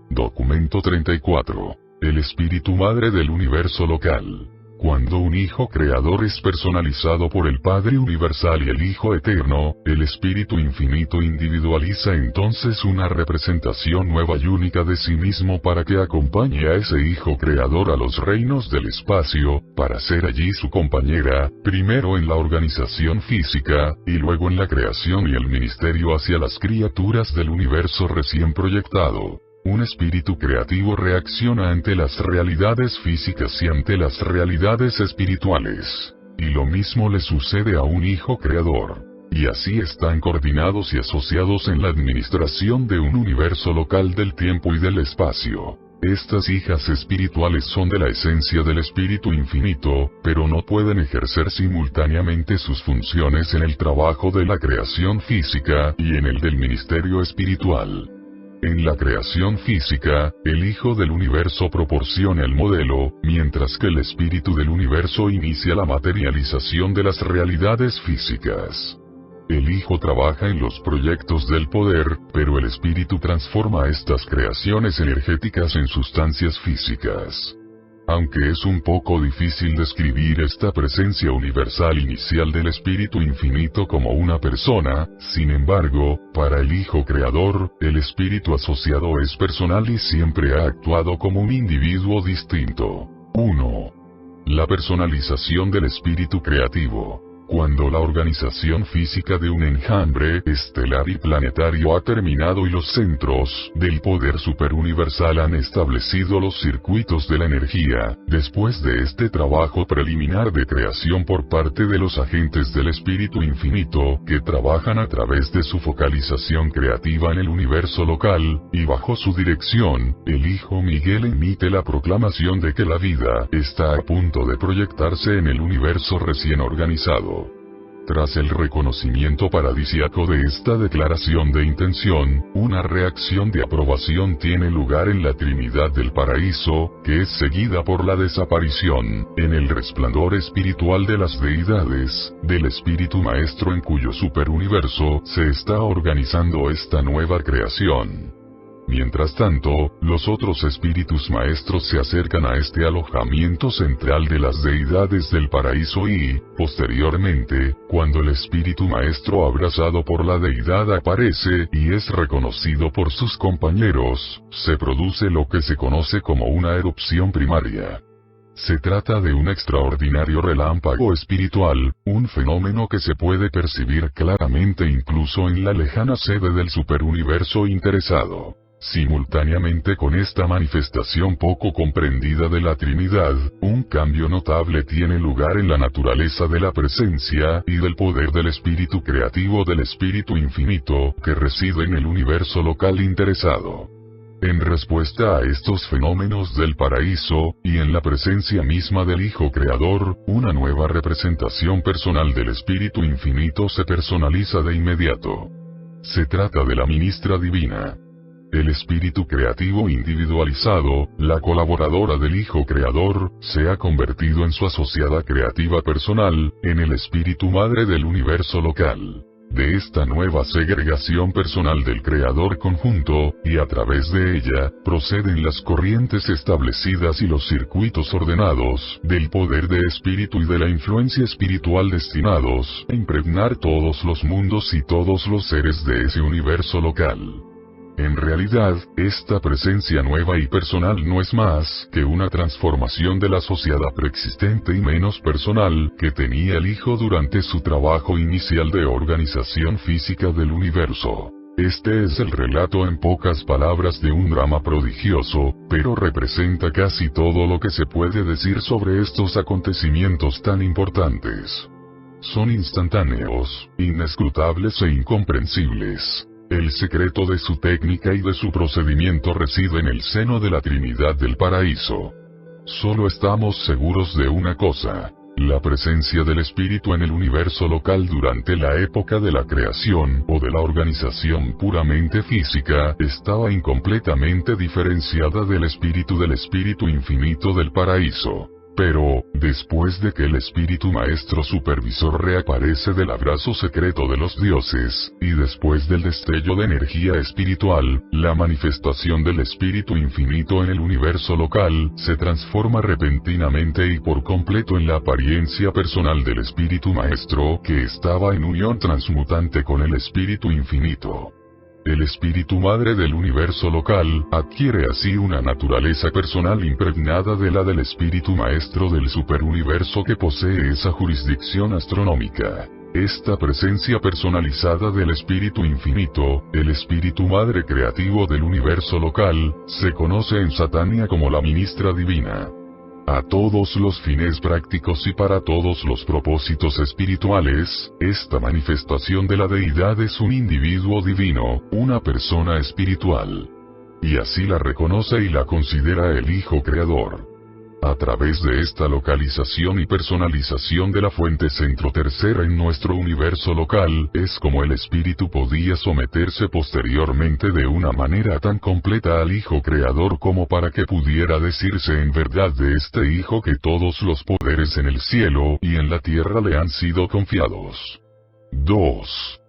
Documento 34. El espíritu madre del universo local. Cuando un hijo creador es personalizado por el Padre Universal y el Hijo Eterno, el Espíritu Infinito individualiza entonces una representación nueva y única de sí mismo para que acompañe a ese hijo creador a los reinos del espacio, para ser allí su compañera, primero en la organización física, y luego en la creación y el ministerio hacia las criaturas del universo recién proyectado. Un espíritu creativo reacciona ante las realidades físicas y ante las realidades espirituales. Y lo mismo le sucede a un hijo creador. Y así están coordinados y asociados en la administración de un universo local del tiempo y del espacio. Estas hijas espirituales son de la esencia del Espíritu Infinito, pero no pueden ejercer simultáneamente sus funciones en el trabajo de la creación física y en el del ministerio espiritual. En la creación física, el Hijo del Universo proporciona el modelo, mientras que el Espíritu del Universo inicia la materialización de las realidades físicas. El Hijo trabaja en los proyectos del poder, pero el Espíritu transforma estas creaciones energéticas en sustancias físicas. Aunque es un poco difícil describir esta presencia universal inicial del Espíritu Infinito como una persona, sin embargo, para el Hijo Creador, el Espíritu asociado es personal y siempre ha actuado como un individuo distinto. 1. La personalización del Espíritu Creativo. Cuando la organización física de un enjambre estelar y planetario ha terminado y los centros del poder superuniversal han establecido los circuitos de la energía, después de este trabajo preliminar de creación por parte de los agentes del Espíritu Infinito, que trabajan a través de su focalización creativa en el universo local, y bajo su dirección, el Hijo Miguel emite la proclamación de que la vida está a punto de proyectarse en el universo recién organizado. Tras el reconocimiento paradisíaco de esta declaración de intención, una reacción de aprobación tiene lugar en la Trinidad del Paraíso, que es seguida por la desaparición, en el resplandor espiritual de las deidades, del Espíritu Maestro en cuyo superuniverso se está organizando esta nueva creación. Mientras tanto, los otros espíritus maestros se acercan a este alojamiento central de las deidades del paraíso y, posteriormente, cuando el espíritu maestro abrazado por la deidad aparece y es reconocido por sus compañeros, se produce lo que se conoce como una erupción primaria. Se trata de un extraordinario relámpago espiritual, un fenómeno que se puede percibir claramente incluso en la lejana sede del superuniverso interesado. Simultáneamente con esta manifestación poco comprendida de la Trinidad, un cambio notable tiene lugar en la naturaleza de la presencia y del poder del espíritu creativo del Espíritu Infinito, que reside en el universo local interesado. En respuesta a estos fenómenos del paraíso, y en la presencia misma del Hijo Creador, una nueva representación personal del Espíritu Infinito se personaliza de inmediato. Se trata de la ministra divina. El espíritu creativo individualizado, la colaboradora del Hijo Creador, se ha convertido en su asociada creativa personal, en el espíritu madre del universo local. De esta nueva segregación personal del Creador conjunto, y a través de ella, proceden las corrientes establecidas y los circuitos ordenados, del poder de espíritu y de la influencia espiritual destinados a impregnar todos los mundos y todos los seres de ese universo local. En realidad, esta presencia nueva y personal no es más que una transformación de la asociada preexistente y menos personal que tenía el Hijo durante su trabajo inicial de organización física del universo. Este es el relato en pocas palabras de un drama prodigioso, pero representa casi todo lo que se puede decir sobre estos acontecimientos tan importantes. Son instantáneos, inescrutables e incomprensibles. El secreto de su técnica y de su procedimiento reside en el seno de la Trinidad del Paraíso. Solo estamos seguros de una cosa. La presencia del espíritu en el universo local durante la época de la creación o de la organización puramente física estaba incompletamente diferenciada del espíritu infinito del paraíso. Pero, después de que el espíritu maestro supervisor reaparece del abrazo secreto de los dioses, y después del destello de energía espiritual, la manifestación del espíritu infinito en el universo local, se transforma repentinamente y por completo en la apariencia personal del espíritu maestro, que estaba en unión transmutante con el espíritu infinito. El espíritu madre del universo local, adquiere así una naturaleza personal impregnada de la del espíritu maestro del superuniverso que posee esa jurisdicción astronómica. Esta presencia personalizada del espíritu infinito, el espíritu madre creativo del universo local, se conoce en Satania como la ministra divina. A todos los fines prácticos y para todos los propósitos espirituales, esta manifestación de la deidad es un individuo divino, una persona espiritual. Y así la reconoce y la considera el Hijo Creador. A través de esta localización y personalización de la fuente centro tercera en nuestro universo local, es como el espíritu podía someterse posteriormente de una manera tan completa al Hijo Creador como para que pudiera decirse en verdad de este Hijo que todos los poderes en el cielo y en la tierra le han sido confiados. 2.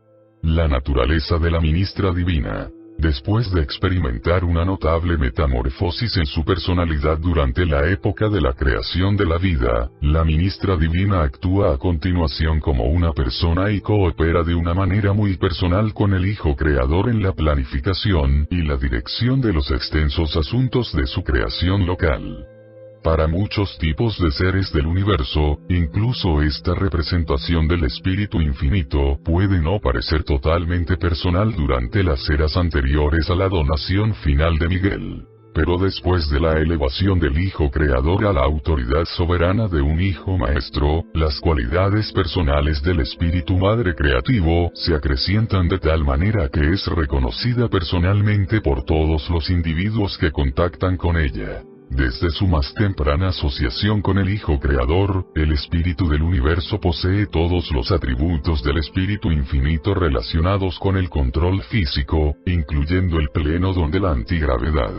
La naturaleza de la ministra divina. Después de experimentar una notable metamorfosis en su personalidad durante la época de la creación de la vida, la ministra divina actúa a continuación como una persona y coopera de una manera muy personal con el Hijo Creador en la planificación y la dirección de los extensos asuntos de su creación local. Para muchos tipos de seres del universo, incluso esta representación del espíritu infinito puede no parecer totalmente personal durante las eras anteriores a la donación final de Miguel. Pero después de la elevación del Hijo Creador a la autoridad soberana de un Hijo Maestro, las cualidades personales del espíritu madre creativo se acrecientan de tal manera que es reconocida personalmente por todos los individuos que contactan con ella. Desde su más temprana asociación con el Hijo Creador, el espíritu del universo posee todos los atributos del espíritu infinito relacionados con el control físico, incluyendo el pleno don de la antigravedad.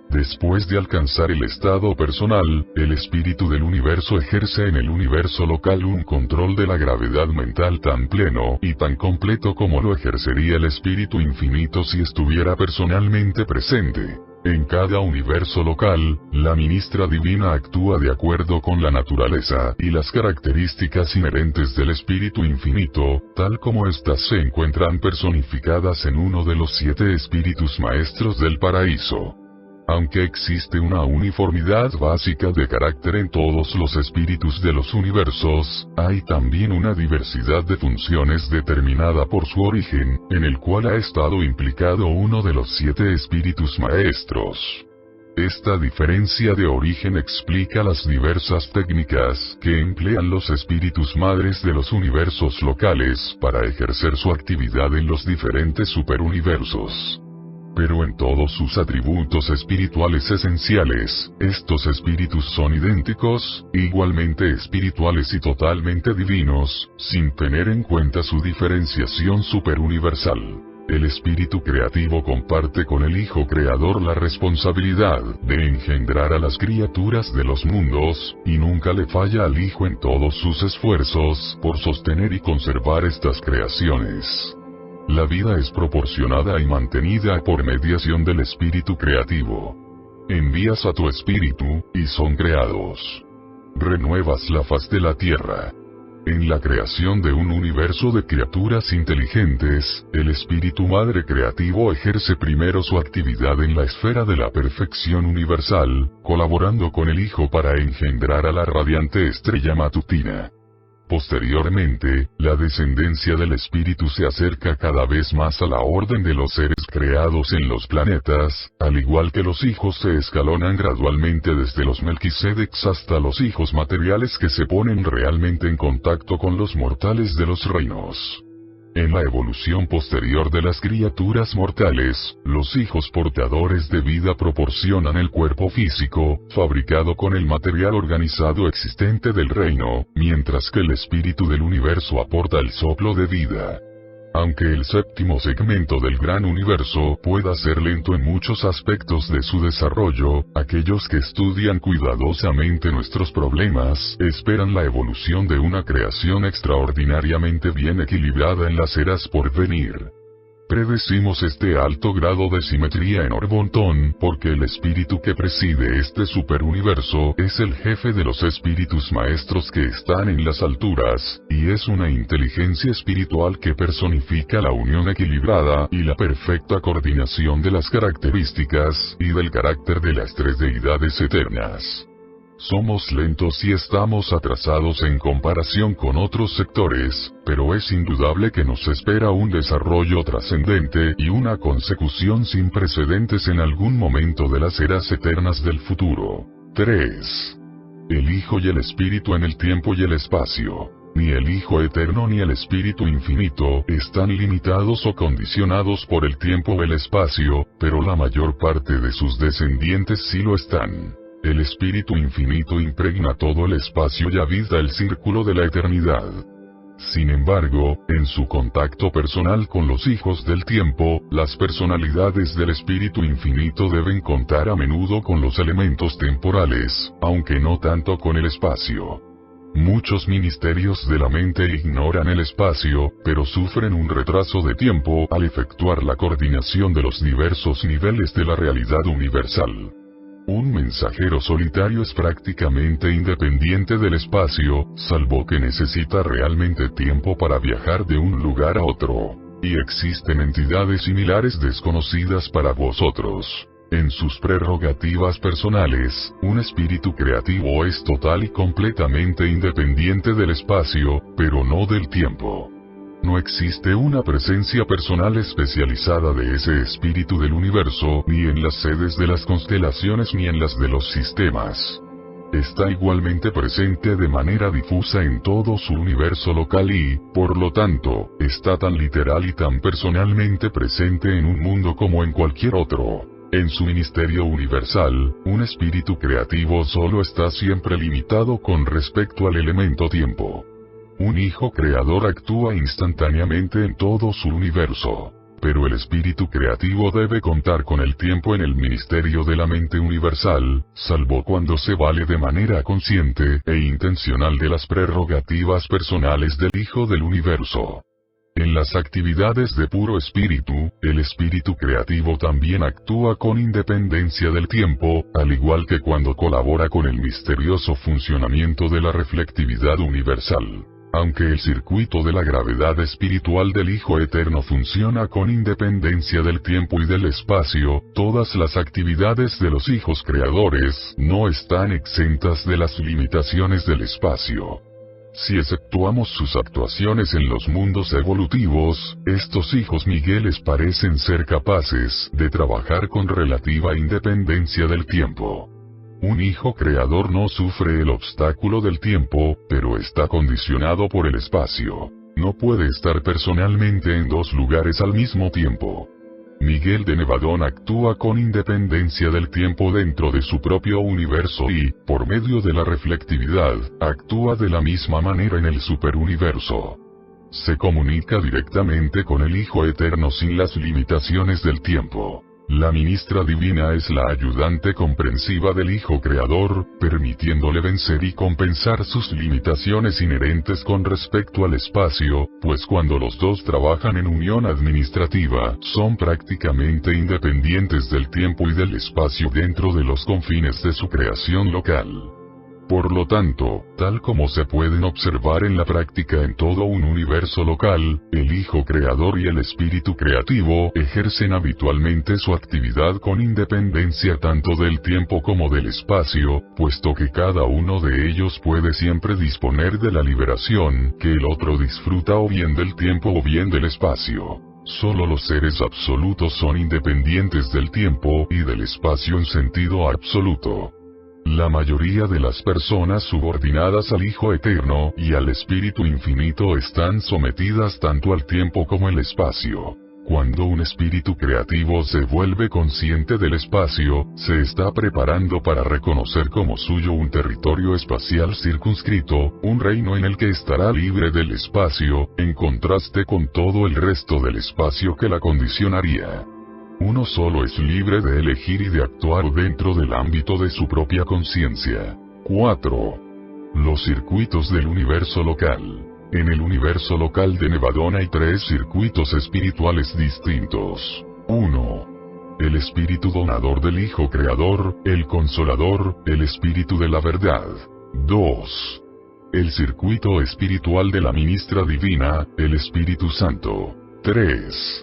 Después de alcanzar el estado personal, el espíritu del universo ejerce en el universo local un control de la gravedad mental tan pleno y tan completo como lo ejercería el espíritu infinito si estuviera personalmente presente. En cada universo local, la ministra divina actúa de acuerdo con la naturaleza y las características inherentes del espíritu infinito, tal como éstas se encuentran personificadas en uno de los 7 espíritus maestros del paraíso. Aunque existe una uniformidad básica de carácter en todos los espíritus de los universos, hay también una diversidad de funciones determinada por su origen, en el cual ha estado implicado uno de los 7 espíritus maestros. Esta diferencia de origen explica las diversas técnicas que emplean los espíritus madres de los universos locales para ejercer su actividad en los diferentes superuniversos. Pero en todos sus atributos espirituales esenciales, estos espíritus son idénticos, igualmente espirituales y totalmente divinos, sin tener en cuenta su diferenciación superuniversal. El espíritu creativo comparte con el Hijo Creador la responsabilidad de engendrar a las criaturas de los mundos, y nunca le falla al Hijo en todos sus esfuerzos por sostener y conservar estas creaciones. La vida es proporcionada y mantenida por mediación del espíritu creativo. Envías a tu espíritu, y son creados. Renuevas la faz de la tierra. En la creación de un universo de criaturas inteligentes, el espíritu madre creativo ejerce primero su actividad en la esfera de la perfección universal, colaborando con el Hijo para engendrar a la radiante estrella matutina. Posteriormente, la descendencia del espíritu se acerca cada vez más a la orden de los seres creados en los planetas, al igual que los hijos se escalonan gradualmente desde los Melquisedecs hasta los hijos materiales que se ponen realmente en contacto con los mortales de los reinos. En la evolución posterior de las criaturas mortales, los hijos portadores de vida proporcionan el cuerpo físico, fabricado con el material organizado existente del reino, mientras que el espíritu del universo aporta el soplo de vida. Aunque el séptimo segmento del gran universo pueda ser lento en muchos aspectos de su desarrollo, aquellos que estudian cuidadosamente nuestros problemas esperan la evolución de una creación extraordinariamente bien equilibrada en las eras por venir. Predecimos este alto grado de simetría en Orbontón porque el espíritu que preside este superuniverso es el jefe de los espíritus maestros que están en las alturas, y es una inteligencia espiritual que personifica la unión equilibrada y la perfecta coordinación de las características y del carácter de las tres deidades eternas. Somos lentos y estamos atrasados en comparación con otros sectores, pero es indudable que nos espera un desarrollo trascendente y una consecución sin precedentes en algún momento de las eras eternas del futuro. 3. El Hijo y el Espíritu en el tiempo y el espacio. Ni el Hijo eterno ni el Espíritu infinito están limitados o condicionados por el tiempo o el espacio, pero la mayor parte de sus descendientes sí lo están. El Espíritu infinito impregna todo el espacio y habita el círculo de la eternidad. Sin embargo, en su contacto personal con los hijos del tiempo, las personalidades del Espíritu infinito deben contar a menudo con los elementos temporales, aunque no tanto con el espacio. Muchos ministerios de la mente ignoran el espacio, pero sufren un retraso de tiempo al efectuar la coordinación de los diversos niveles de la realidad universal. Un mensajero solitario es prácticamente independiente del espacio, salvo que necesita realmente tiempo para viajar de un lugar a otro. Y existen entidades similares desconocidas para vosotros. En sus prerrogativas personales, un espíritu creativo es total y completamente independiente del espacio, pero no del tiempo. No existe una presencia personal especializada de ese espíritu del universo, ni en las sedes de las constelaciones ni en las de los sistemas. Está igualmente presente de manera difusa en todo su universo local y, por lo tanto, está tan literal y tan personalmente presente en un mundo como en cualquier otro. En su ministerio universal, un espíritu creativo solo está siempre limitado con respecto al elemento tiempo. Un hijo creador actúa instantáneamente en todo su universo. Pero el espíritu creativo debe contar con el tiempo en el ministerio de la mente universal, salvo cuando se vale de manera consciente e intencional de las prerrogativas personales del hijo del universo. En las actividades de puro espíritu, el espíritu creativo también actúa con independencia del tiempo, al igual que cuando colabora con el misterioso funcionamiento de la reflectividad universal. Aunque el circuito de la gravedad espiritual del Hijo Eterno funciona con independencia del tiempo y del espacio, todas las actividades de los hijos creadores no están exentas de las limitaciones del espacio. Si exceptuamos sus actuaciones en los mundos evolutivos, estos hijos Migueles parecen ser capaces de trabajar con relativa independencia del tiempo. Un hijo creador no sufre el obstáculo del tiempo, pero está condicionado por el espacio. No puede estar personalmente en dos lugares al mismo tiempo. Miguel de Nevadón actúa con independencia del tiempo dentro de su propio universo y, por medio de la reflectividad, actúa de la misma manera en el superuniverso. Se comunica directamente con el Hijo Eterno sin las limitaciones del tiempo. La ministra divina es la ayudante comprensiva del Hijo Creador, permitiéndole vencer y compensar sus limitaciones inherentes con respecto al espacio, pues cuando los dos trabajan en unión administrativa, son prácticamente independientes del tiempo y del espacio dentro de los confines de su creación local. Por lo tanto, tal como se pueden observar en la práctica en todo un universo local, el Hijo Creador y el Espíritu Creativo ejercen habitualmente su actividad con independencia tanto del tiempo como del espacio, puesto que cada uno de ellos puede siempre disponer de la liberación que el otro disfruta o bien del tiempo o bien del espacio. Solo los seres absolutos son independientes del tiempo y del espacio en sentido absoluto. La mayoría de las personas subordinadas al Hijo Eterno y al Espíritu Infinito están sometidas tanto al tiempo como el espacio. Cuando un espíritu creativo se vuelve consciente del espacio, se está preparando para reconocer como suyo un territorio espacial circunscrito, un reino en el que estará libre del espacio, en contraste con todo el resto del espacio que la condicionaría. Uno solo es libre de elegir y de actuar dentro del ámbito de su propia conciencia. 4. Los circuitos del universo local. En el universo local de Nevadón hay 3 circuitos espirituales distintos. 1. El espíritu donador del Hijo Creador, el Consolador, el Espíritu de la Verdad. 2. El circuito espiritual de la Ministra Divina, el Espíritu Santo. 3.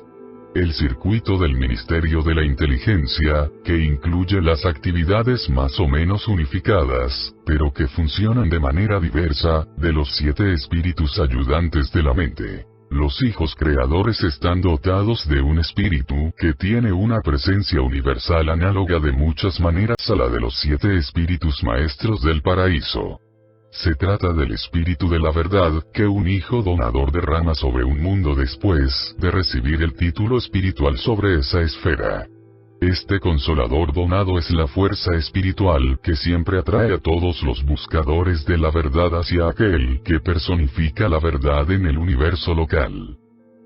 El circuito del Ministerio de la Inteligencia, que incluye las actividades más o menos unificadas, pero que funcionan de manera diversa, de los 7 espíritus ayudantes de la mente. Los hijos creadores están dotados de un espíritu que tiene una presencia universal análoga de muchas maneras a la de los 7 espíritus maestros del paraíso. Se trata del espíritu de la verdad, que un hijo donador derrama sobre un mundo después de recibir el título espiritual sobre esa esfera. Este consolador donado es la fuerza espiritual que siempre atrae a todos los buscadores de la verdad hacia aquel que personifica la verdad en el universo local.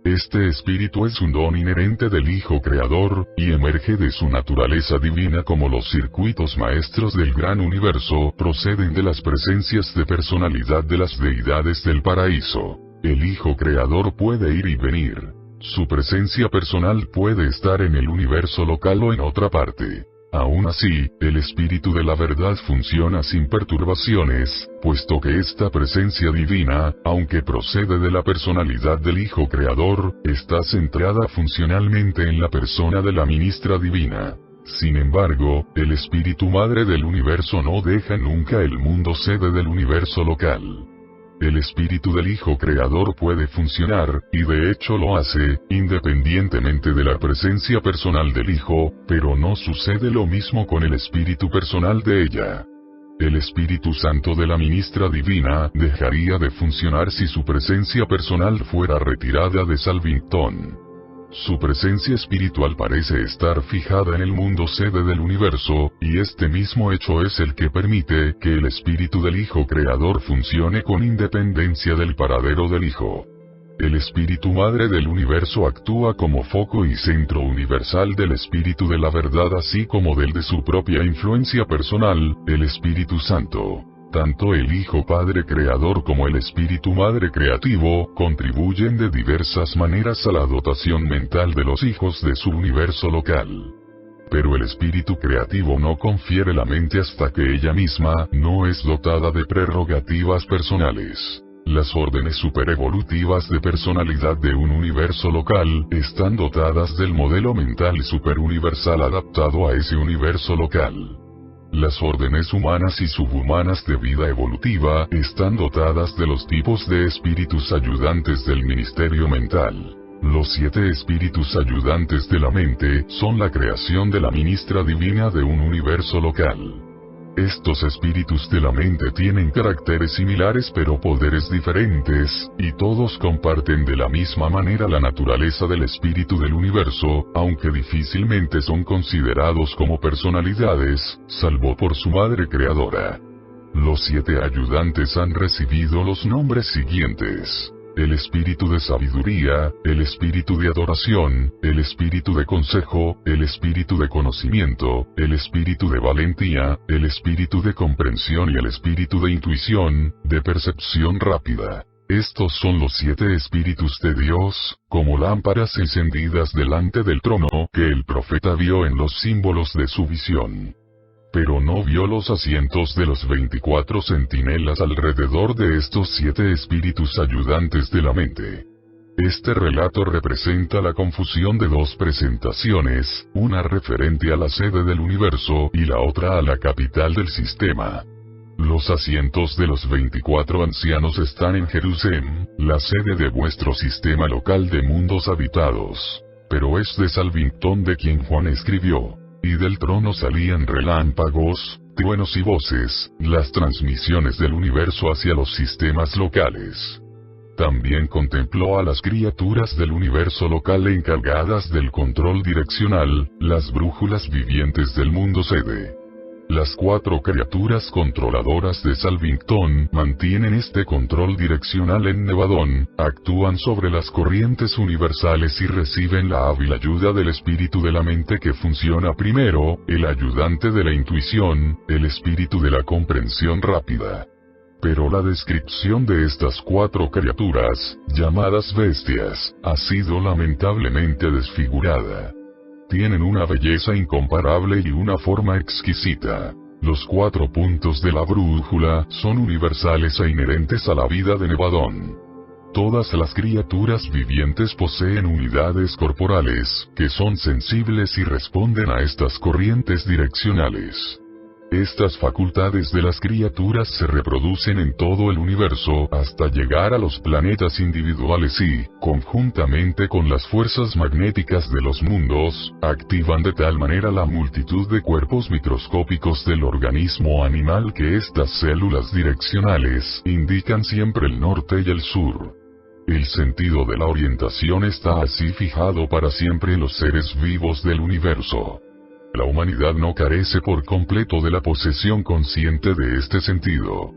Este espíritu es un don inherente del Hijo Creador, y emerge de su naturaleza divina como los circuitos maestros del gran universo proceden de las presencias de personalidad de las deidades del paraíso. El Hijo Creador puede ir y venir. Su presencia personal puede estar en el universo local o en otra parte. Aún así, el espíritu de la verdad funciona sin perturbaciones, puesto que esta presencia divina, aunque procede de la personalidad del Hijo Creador, está centrada funcionalmente en la persona de la Ministra Divina. Sin embargo, el espíritu madre del universo no deja nunca el mundo sede del universo local. El espíritu del Hijo Creador puede funcionar, y de hecho lo hace, independientemente de la presencia personal del Hijo, pero no sucede lo mismo con el espíritu personal de ella. El Espíritu Santo de la Ministra Divina dejaría de funcionar si su presencia personal fuera retirada de Salvington. Su presencia espiritual parece estar fijada en el mundo sede del universo, y este mismo hecho es el que permite que el espíritu del Hijo Creador funcione con independencia del paradero del Hijo. El espíritu madre del universo actúa como foco y centro universal del espíritu de la verdad así como del de su propia influencia personal, el Espíritu Santo. Tanto el Hijo Padre Creador como el Espíritu Madre Creativo contribuyen de diversas maneras a la dotación mental de los hijos de su universo local. Pero el Espíritu Creativo no confiere la mente hasta que ella misma no es dotada de prerrogativas personales. Las órdenes superevolutivas de personalidad de un universo local están dotadas del modelo mental superuniversal adaptado a ese universo local. Las órdenes humanas y subhumanas de vida evolutiva están dotadas de los tipos de espíritus ayudantes del ministerio mental. Los 7 espíritus ayudantes de la mente son la creación de la Ministra Divina de un universo local. Estos espíritus de la mente tienen caracteres similares pero poderes diferentes, y todos comparten de la misma manera la naturaleza del espíritu del universo, aunque difícilmente son considerados como personalidades, salvo por su madre creadora. Los 7 ayudantes han recibido los nombres siguientes: el espíritu de sabiduría, el espíritu de adoración, el espíritu de consejo, el espíritu de conocimiento, el espíritu de valentía, el espíritu de comprensión y el espíritu de intuición, de percepción rápida. Estos son los 7 espíritus de Dios, como lámparas encendidas delante del trono, que el profeta vio en los símbolos de su visión. Pero no vio los asientos de los 24 centinelas alrededor de estos 7 espíritus ayudantes de la mente. Este relato representa la confusión de 2 presentaciones, una referente a la sede del universo y la otra a la capital del sistema. Los asientos de los 24 ancianos están en Jerusalén, la sede de vuestro sistema local de mundos habitados. Pero es de Salvington de quien Juan escribió. Y del trono salían relámpagos, truenos y voces, las transmisiones del universo hacia los sistemas locales. También contempló a las criaturas del universo local encargadas del control direccional, las brújulas vivientes del mundo sede. Las 4 criaturas controladoras de Salvington mantienen este control direccional en Nevadón, actúan sobre las corrientes universales y reciben la hábil ayuda del espíritu de la mente que funciona primero, el ayudante de la intuición, el espíritu de la comprensión rápida. Pero la descripción de estas 4 criaturas, llamadas bestias, ha sido lamentablemente desfigurada. Tienen una belleza incomparable y una forma exquisita. Los 4 puntos de la brújula son universales e inherentes a la vida de Nevadón. Todas las criaturas vivientes poseen unidades corporales, que son sensibles y responden a estas corrientes direccionales. Estas facultades de las criaturas se reproducen en todo el universo hasta llegar a los planetas individuales y, conjuntamente con las fuerzas magnéticas de los mundos, activan de tal manera la multitud de cuerpos microscópicos del organismo animal que estas células direccionales indican siempre el norte y el sur. El sentido de la orientación está así fijado para siempre en los seres vivos del universo. La humanidad no carece por completo de la posesión consciente de este sentido.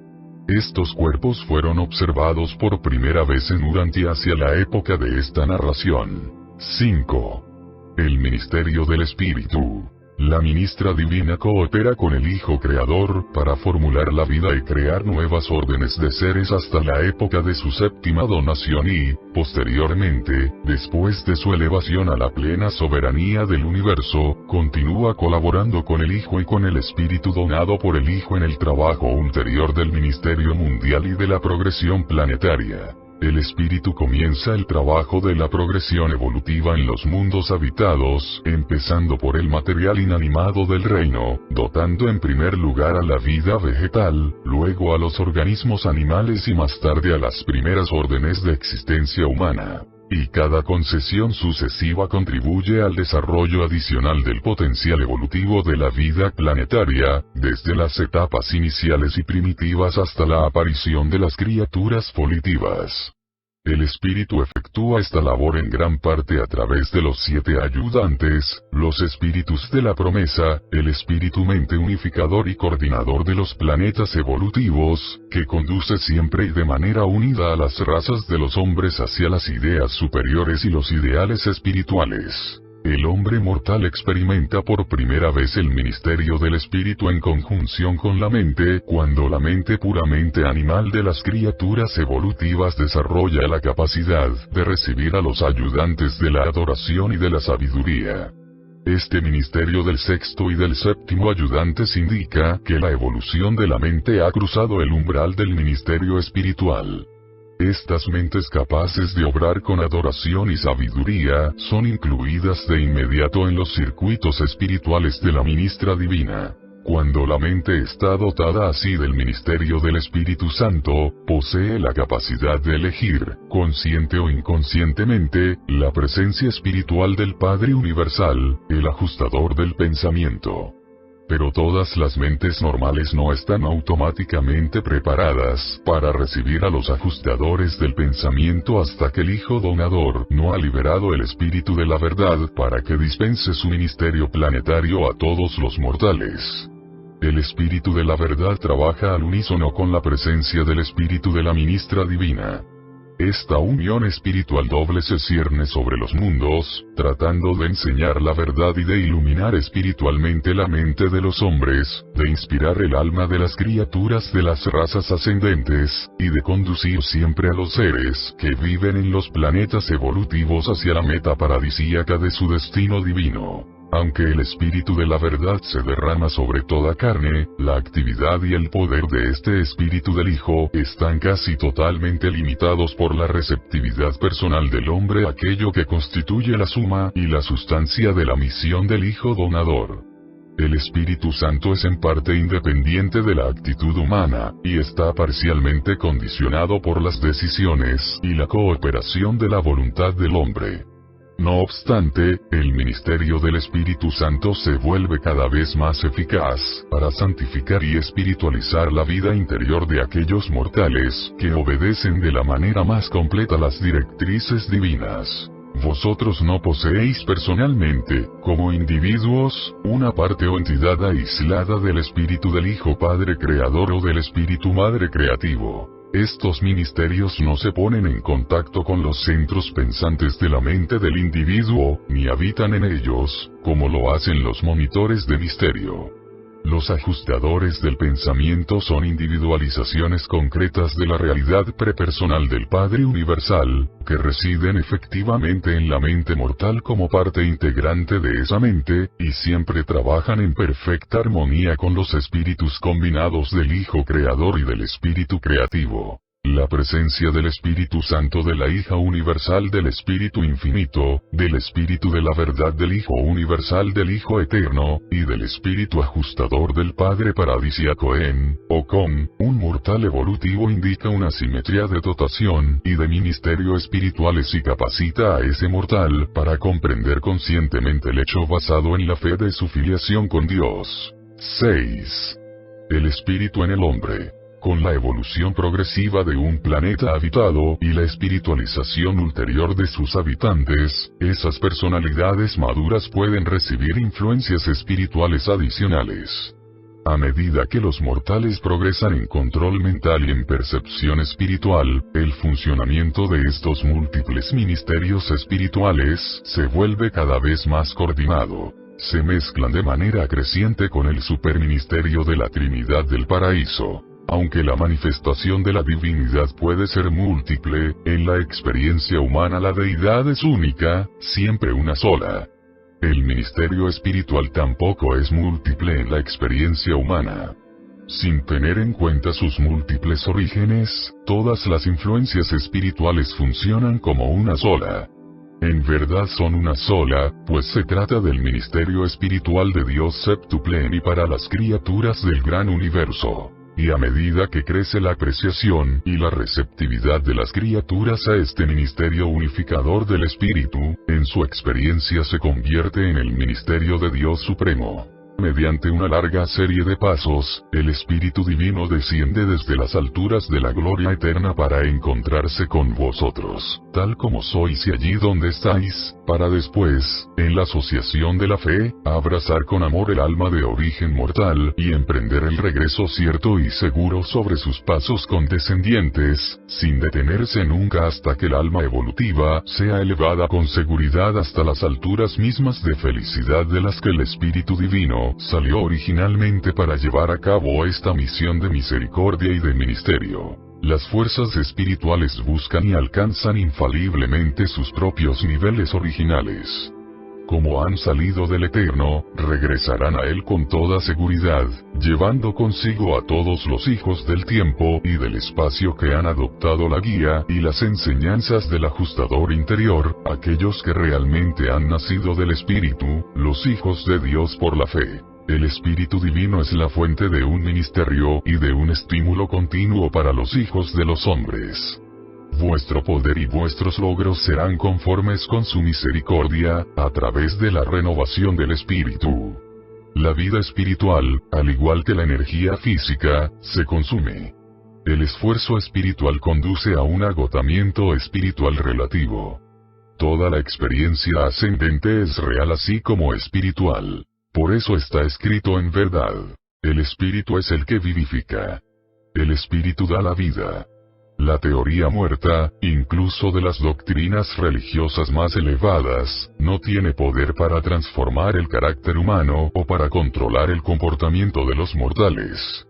Estos cuerpos fueron observados por primera vez en Urantia hacia la época de esta narración. 5. El Ministerio del Espíritu. La ministra divina coopera con el Hijo Creador para formular la vida y crear nuevas órdenes de seres hasta la época de su 7ª donación y, posteriormente, después de su elevación a la plena soberanía del universo, continúa colaborando con el Hijo y con el Espíritu donado por el Hijo en el trabajo ulterior del Ministerio Mundial y de la progresión planetaria. El espíritu comienza el trabajo de la progresión evolutiva en los mundos habitados, empezando por el material inanimado del reino, dotando en primer lugar a la vida vegetal, luego a los organismos animales y más tarde a las primeras órdenes de existencia humana. Y cada concesión sucesiva contribuye al desarrollo adicional del potencial evolutivo de la vida planetaria, desde las etapas iniciales y primitivas hasta la aparición de las criaturas volitivas. El espíritu efectúa esta labor en gran parte a través de los 7 ayudantes, los espíritus de la promesa, el espíritu mente unificador y coordinador de los planetas evolutivos, que conduce siempre y de manera unida a las razas de los hombres hacia las ideas superiores y los ideales espirituales. El hombre mortal experimenta por primera vez el ministerio del espíritu en conjunción con la mente, cuando la mente puramente animal de las criaturas evolutivas desarrolla la capacidad de recibir a los ayudantes de la adoración y de la sabiduría. Este ministerio del 6º y del 7º ayudantes indica que la evolución de la mente ha cruzado el umbral del ministerio espiritual. Estas mentes capaces de obrar con adoración y sabiduría, son incluidas de inmediato en los circuitos espirituales de la ministra divina. Cuando la mente está dotada así del ministerio del Espíritu Santo, posee la capacidad de elegir, consciente o inconscientemente, la presencia espiritual del Padre Universal, el ajustador del pensamiento. Pero todas las mentes normales no están automáticamente preparadas para recibir a los ajustadores del pensamiento hasta que el Hijo Donador no ha liberado el Espíritu de la Verdad para que dispense su ministerio planetario a todos los mortales. El Espíritu de la Verdad trabaja al unísono con la presencia del Espíritu de la ministra divina. Esta unión espiritual doble se cierne sobre los mundos, tratando de enseñar la verdad y de iluminar espiritualmente la mente de los hombres, de inspirar el alma de las criaturas de las razas ascendentes, y de conducir siempre a los seres que viven en los planetas evolutivos hacia la meta paradisíaca de su destino divino. Aunque el espíritu de la verdad se derrama sobre toda carne, la actividad y el poder de este espíritu del Hijo están casi totalmente limitados por la receptividad personal del hombre a aquello que constituye la suma y la sustancia de la misión del Hijo Donador. El Espíritu Santo es en parte independiente de la actitud humana, y está parcialmente condicionado por las decisiones y la cooperación de la voluntad del hombre. No obstante, el ministerio del Espíritu Santo se vuelve cada vez más eficaz, para santificar y espiritualizar la vida interior de aquellos mortales, que obedecen de la manera más completa las directrices divinas. Vosotros no poseéis personalmente, como individuos, una parte o entidad aislada del Espíritu del Hijo Padre Creador o del Espíritu Madre Creativo. Estos ministerios no se ponen en contacto con los centros pensantes de la mente del individuo, ni habitan en ellos, como lo hacen los monitores de misterio. Los ajustadores del pensamiento son individualizaciones concretas de la realidad prepersonal del Padre Universal, que residen efectivamente en la mente mortal como parte integrante de esa mente, y siempre trabajan en perfecta armonía con los espíritus combinados del Hijo Creador y del Espíritu Creativo. La presencia del Espíritu Santo de la hija universal del Espíritu Infinito, del Espíritu de la verdad del Hijo universal del Hijo Eterno, y del Espíritu ajustador del Padre Paradisiaco en, o con, un mortal evolutivo indica una simetría de dotación y de ministerio espirituales y capacita a ese mortal para comprender conscientemente el hecho basado en la fe de su filiación con Dios. 6. El Espíritu en el hombre. Con la evolución progresiva de un planeta habitado y la espiritualización ulterior de sus habitantes, esas personalidades maduras pueden recibir influencias espirituales adicionales. A medida que los mortales progresan en control mental y en percepción espiritual, el funcionamiento de estos múltiples ministerios espirituales se vuelve cada vez más coordinado. Se mezclan de manera creciente con el superministerio de la Trinidad del Paraíso. Aunque la manifestación de la divinidad puede ser múltiple, en la experiencia humana la deidad es única, siempre una sola. El ministerio espiritual tampoco es múltiple en la experiencia humana. Sin tener en cuenta sus múltiples orígenes, todas las influencias espirituales funcionan como una sola. En verdad son una sola, pues se trata del ministerio espiritual de Dios septupleni para las criaturas del gran universo. Y a medida que crece la apreciación y la receptividad de las criaturas a este ministerio unificador del Espíritu, en su experiencia se convierte en el ministerio de Dios Supremo. Mediante una larga serie de pasos, el Espíritu Divino desciende desde las alturas de la gloria eterna para encontrarse con vosotros, tal como sois y allí donde estáis, para después, en la asociación de la fe, abrazar con amor el alma de origen mortal y emprender el regreso cierto y seguro sobre sus pasos condescendientes, sin detenerse nunca hasta que el alma evolutiva sea elevada con seguridad hasta las alturas mismas de felicidad de las que el Espíritu Divino salió originalmente para llevar a cabo esta misión de misericordia y de ministerio. Las fuerzas espirituales buscan y alcanzan infaliblemente sus propios niveles originales. Como han salido del Eterno, regresarán a Él con toda seguridad, llevando consigo a todos los hijos del tiempo y del espacio que han adoptado la guía y las enseñanzas del ajustador interior, aquellos que realmente han nacido del Espíritu, los hijos de Dios por la fe. El Espíritu Divino es la fuente de un ministerio y de un estímulo continuo para los hijos de los hombres. Vuestro poder y vuestros logros serán conformes con su misericordia, a través de la renovación del Espíritu. La vida espiritual, al igual que la energía física, se consume. El esfuerzo espiritual conduce a un agotamiento espiritual relativo. Toda la experiencia ascendente es real así como espiritual. Por eso está escrito en verdad. El Espíritu es el que vivifica. El Espíritu da la vida. La teoría muerta, incluso de las doctrinas religiosas más elevadas, no tiene poder para transformar el carácter humano o para controlar el comportamiento de los mortales.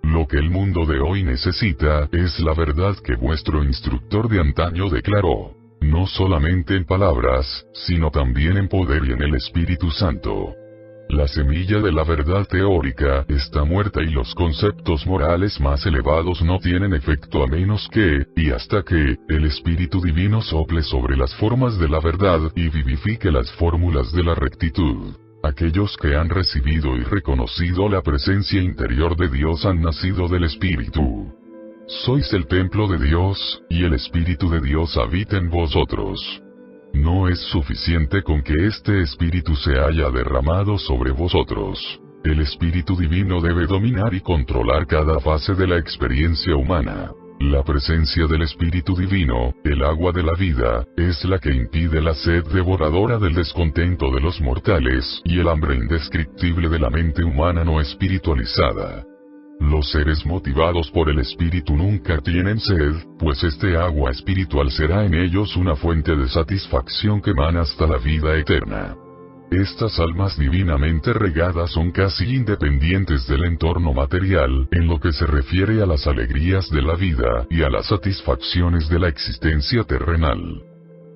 Lo que el mundo de hoy necesita es la verdad que vuestro instructor de antaño declaró, no solamente en palabras, sino también en poder y en el Espíritu Santo. La semilla de la verdad teórica está muerta y los conceptos morales más elevados no tienen efecto a menos que, y hasta que, el Espíritu Divino sople sobre las formas de la verdad y vivifique las fórmulas de la rectitud. Aquellos que han recibido y reconocido la presencia interior de Dios han nacido del Espíritu. Sois el templo de Dios, y el Espíritu de Dios habita en vosotros. No es suficiente con que este espíritu se haya derramado sobre vosotros. El espíritu divino debe dominar y controlar cada fase de la experiencia humana. La presencia del Espíritu Divino, el agua de la vida, es la que impide la sed devoradora del descontento de los mortales y el hambre indescriptible de la mente humana no espiritualizada. Los seres motivados por el Espíritu nunca tienen sed, pues este agua espiritual será en ellos una fuente de satisfacción que emana hasta la vida eterna. Estas almas divinamente regadas son casi independientes del entorno material, en lo que se refiere a las alegrías de la vida y a las satisfacciones de la existencia terrenal.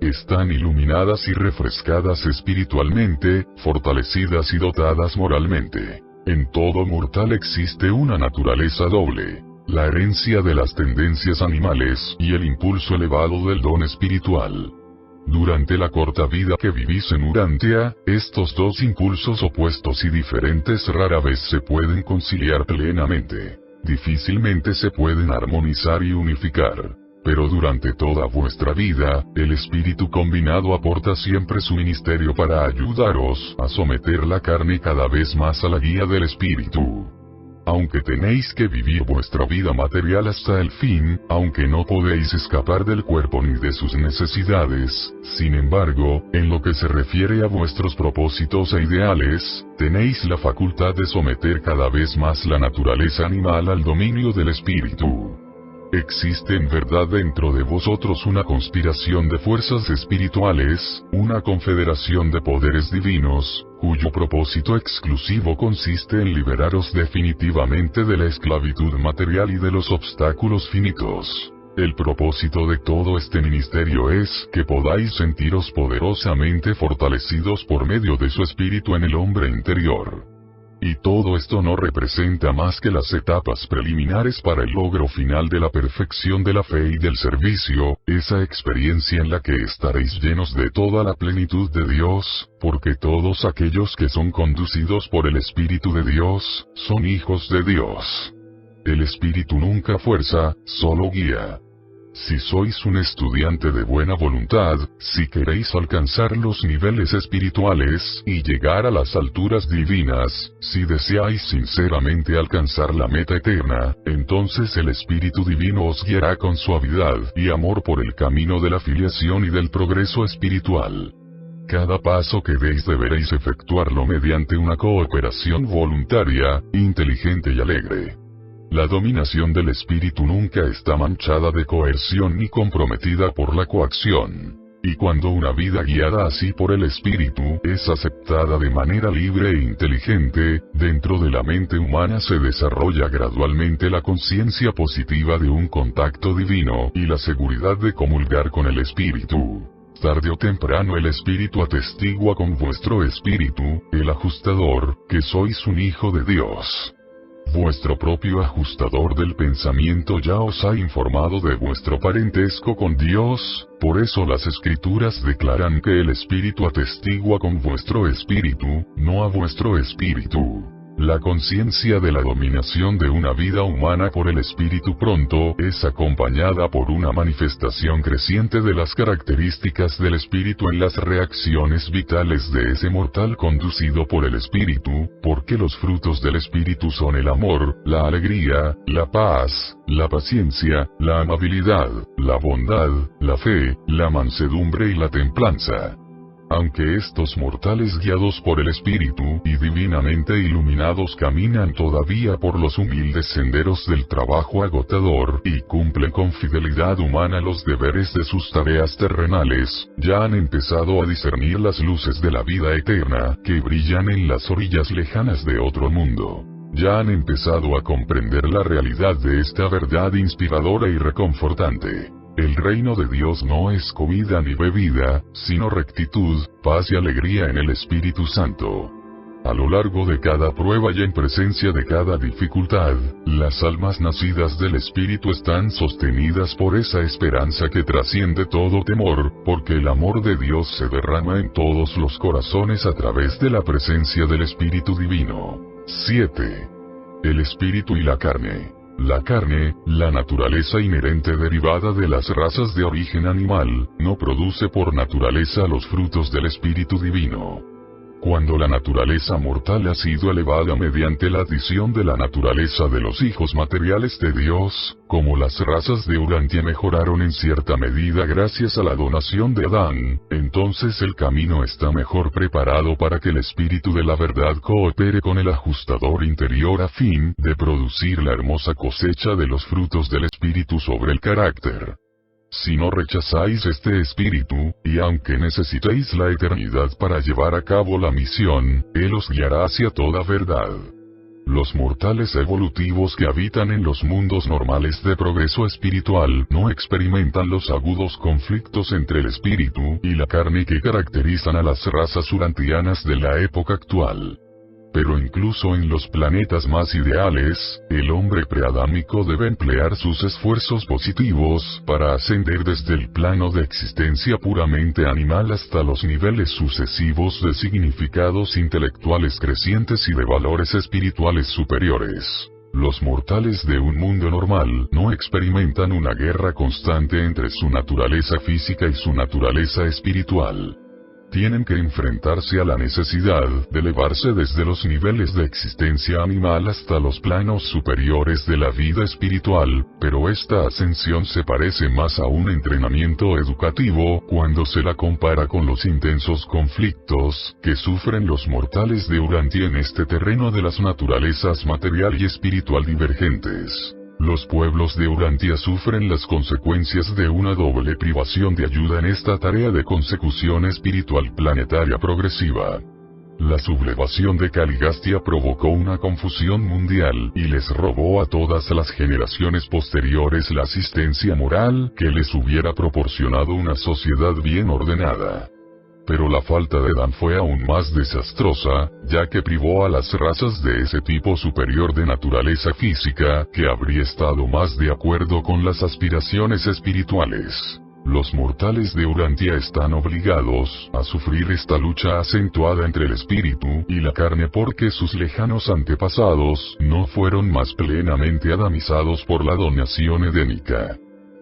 Están iluminadas y refrescadas espiritualmente, fortalecidas y dotadas moralmente. En todo mortal existe una naturaleza doble: la herencia de las tendencias animales y el impulso elevado del don espiritual. Durante la corta vida que vivís en Urantia, estos dos impulsos opuestos y diferentes rara vez se pueden conciliar plenamente. Difícilmente se pueden armonizar y unificar. Pero durante toda vuestra vida, el espíritu combinado aporta siempre su ministerio para ayudaros a someter la carne cada vez más a la guía del espíritu. Aunque tenéis que vivir vuestra vida material hasta el fin, aunque no podéis escapar del cuerpo ni de sus necesidades, sin embargo, en lo que se refiere a vuestros propósitos e ideales, tenéis la facultad de someter cada vez más la naturaleza animal al dominio del espíritu. Existe en verdad dentro de vosotros una conspiración de fuerzas espirituales, una confederación de poderes divinos, cuyo propósito exclusivo consiste en liberaros definitivamente de la esclavitud material y de los obstáculos finitos. El propósito de todo este ministerio es que podáis sentiros poderosamente fortalecidos por medio de su espíritu en el hombre interior. Y todo esto no representa más que las etapas preliminares para el logro final de la perfección de la fe y del servicio, esa experiencia en la que estaréis llenos de toda la plenitud de Dios, porque todos aquellos que son conducidos por el Espíritu de Dios, son hijos de Dios. El Espíritu nunca fuerza, solo guía. Si sois un estudiante de buena voluntad, si queréis alcanzar los niveles espirituales y llegar a las alturas divinas, si deseáis sinceramente alcanzar la meta eterna, entonces el Espíritu Divino os guiará con suavidad y amor por el camino de la filiación y del progreso espiritual. Cada paso que deis deberéis efectuarlo mediante una cooperación voluntaria, inteligente y alegre. La dominación del espíritu nunca está manchada de coerción ni comprometida por la coacción. Y cuando una vida guiada así por el espíritu es aceptada de manera libre e inteligente, dentro de la mente humana se desarrolla gradualmente la conciencia positiva de un contacto divino y la seguridad de comulgar con el espíritu. Tarde o temprano el espíritu atestigua con vuestro espíritu, el ajustador, que sois un hijo de Dios. Vuestro propio ajustador del pensamiento ya os ha informado de vuestro parentesco con Dios, por eso las Escrituras declaran que el Espíritu atestigua con vuestro espíritu, no a vuestro espíritu. La conciencia de la dominación de una vida humana por el espíritu pronto es acompañada por una manifestación creciente de las características del espíritu en las reacciones vitales de ese mortal conducido por el espíritu, porque los frutos del espíritu son el amor, la alegría, la paz, la paciencia, la amabilidad, la bondad, la fe, la mansedumbre y la templanza. Aunque estos mortales guiados por el Espíritu y divinamente iluminados caminan todavía por los humildes senderos del trabajo agotador y cumplen con fidelidad humana los deberes de sus tareas terrenales, ya han empezado a discernir las luces de la vida eterna que brillan en las orillas lejanas de otro mundo. Ya han empezado a comprender la realidad de esta verdad inspiradora y reconfortante. El reino de Dios no es comida ni bebida, sino rectitud, paz y alegría en el Espíritu Santo. A lo largo de cada prueba y en presencia de cada dificultad, las almas nacidas del Espíritu están sostenidas por esa esperanza que trasciende todo temor, porque el amor de Dios se derrama en todos los corazones a través de la presencia del Espíritu Divino. 7. El Espíritu y la carne. La carne, la naturaleza inherente derivada de las razas de origen animal, no produce por naturaleza los frutos del Espíritu Divino. Cuando la naturaleza mortal ha sido elevada mediante la adición de la naturaleza de los hijos materiales de Dios, como las razas de Urantia mejoraron en cierta medida gracias a la donación de Adán, entonces el camino está mejor preparado para que el Espíritu de la verdad coopere con el ajustador interior a fin de producir la hermosa cosecha de los frutos del Espíritu sobre el carácter. Si no rechazáis este espíritu, y aunque necesitéis la eternidad para llevar a cabo la misión, Él os guiará hacia toda verdad. Los mortales evolutivos que habitan en los mundos normales de progreso espiritual no experimentan los agudos conflictos entre el espíritu y la carne que caracterizan a las razas urantianas de la época actual. Pero incluso en los planetas más ideales, el hombre preadámico debe emplear sus esfuerzos positivos para ascender desde el plano de existencia puramente animal hasta los niveles sucesivos de significados intelectuales crecientes y de valores espirituales superiores. Los mortales de un mundo normal no experimentan una guerra constante entre su naturaleza física y su naturaleza espiritual. Tienen que enfrentarse a la necesidad de elevarse desde los niveles de existencia animal hasta los planos superiores de la vida espiritual, pero esta ascensión se parece más a un entrenamiento educativo cuando se la compara con los intensos conflictos que sufren los mortales de Urantia en este terreno de las naturalezas material y espiritual divergentes. Los pueblos de Urantia sufren las consecuencias de una doble privación de ayuda en esta tarea de consecución espiritual planetaria progresiva. La sublevación de Caligastia provocó una confusión mundial y les robó a todas las generaciones posteriores la asistencia moral que les hubiera proporcionado una sociedad bien ordenada. Pero la falta de Adán fue aún más desastrosa, ya que privó a las razas de ese tipo superior de naturaleza física, que habría estado más de acuerdo con las aspiraciones espirituales. Los mortales de Urantia están obligados a sufrir esta lucha acentuada entre el espíritu y la carne porque sus lejanos antepasados no fueron más plenamente adamizados por la donación edénica.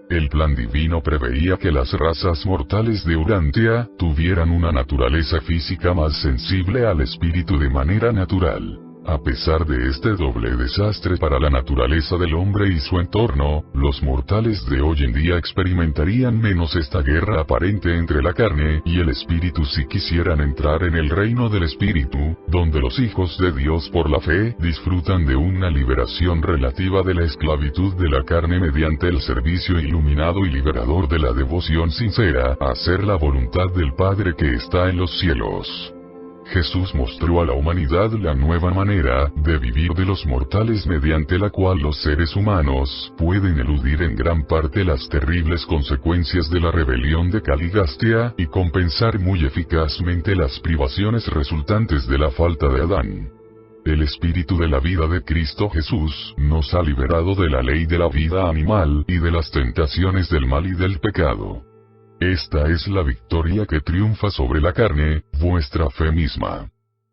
El plan divino preveía que las razas mortales de Urantia tuvieran una naturaleza física más sensible al espíritu de manera natural. A pesar de este doble desastre para la naturaleza del hombre y su entorno, los mortales de hoy en día experimentarían menos esta guerra aparente entre la carne y el espíritu si quisieran entrar en el reino del espíritu, donde los hijos de Dios por la fe disfrutan de una liberación relativa de la esclavitud de la carne mediante el servicio iluminado y liberador de la devoción sincera a hacer la voluntad del Padre que está en los cielos. Jesús mostró a la humanidad la nueva manera de vivir de los mortales mediante la cual los seres humanos pueden eludir en gran parte las terribles consecuencias de la rebelión de Caligastia y compensar muy eficazmente las privaciones resultantes de la falta de Adán. El Espíritu de la vida de Cristo Jesús nos ha liberado de la ley de la vida animal y de las tentaciones del mal y del pecado. Esta es la victoria que triunfa sobre la carne, vuestra fe misma.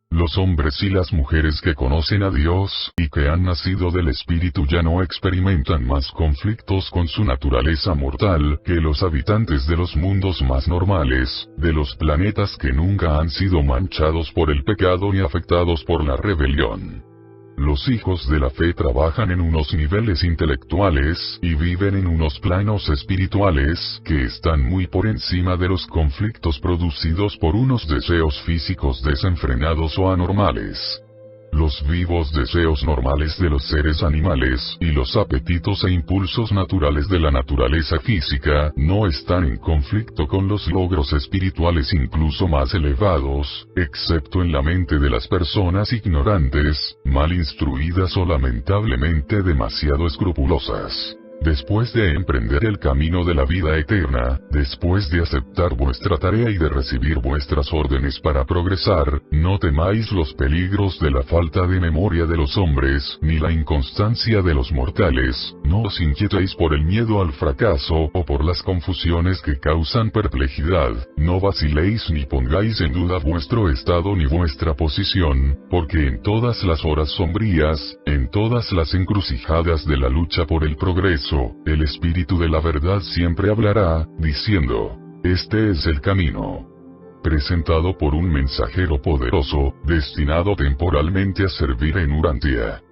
Los hombres y las mujeres que conocen a Dios y que han nacido del Espíritu ya no experimentan más conflictos con su naturaleza mortal que los habitantes de los mundos más normales, de los planetas que nunca han sido manchados por el pecado ni afectados por la rebelión. Los hijos de la fe trabajan en unos niveles intelectuales y viven en unos planos espirituales que están muy por encima de los conflictos producidos por unos deseos físicos desenfrenados o anormales. Los vivos deseos normales de los seres animales y los apetitos e impulsos naturales de la naturaleza física no están en conflicto con los logros espirituales incluso más elevados, excepto en la mente de las personas ignorantes, mal instruidas o lamentablemente demasiado escrupulosas. Después de emprender el camino de la vida eterna, después de aceptar vuestra tarea y de recibir vuestras órdenes para progresar, no temáis los peligros de la falta de memoria de los hombres, ni la inconstancia de los mortales, no os inquietéis por el miedo al fracaso o por las confusiones que causan perplejidad, no vaciléis ni pongáis en duda vuestro estado ni vuestra posición, porque en todas las horas sombrías, en todas las encrucijadas de la lucha por el progreso, el Espíritu de la verdad siempre hablará, diciendo: este es el camino. Presentado por un mensajero poderoso, destinado temporalmente a servir en Urantia.